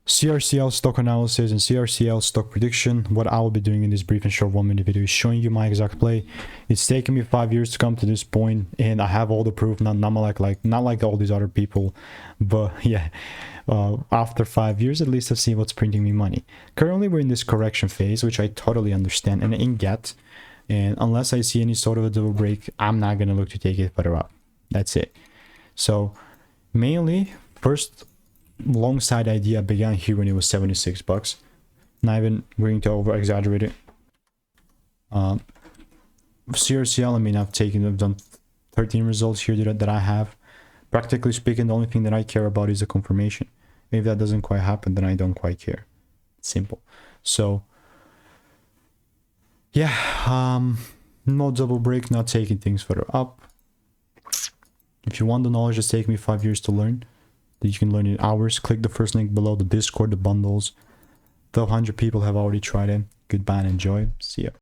CRCL stock analysis and CRCL stock prediction. What I will be doing in this brief and short 1-minute video is showing you my exact play. It's taken me 5 years to come to this point, and I have all the proof. Not like all these other people, but yeah, after 5 years at least, I've seen what's printing me money. Currently, we're in this correction phase, which I totally understand and get. And unless I see any sort of a double break, I'm not gonna look to take it further up. That's it. So mainly, first long side idea began here when it was 76 bucks. Not even going to over exaggerate it. CRCL, I mean, I've done 13 results here that I have. Practically speaking, the only thing that I care about is the confirmation. If that doesn't quite happen, then I don't quite care. Simple. So yeah, no double break, not taking things further up. If you want the knowledge that's taken me 5 years to learn, that you can learn in hours, click the first link below, the Discord, the bundles. 1,200 people have already tried it. Goodbye and enjoy. See ya.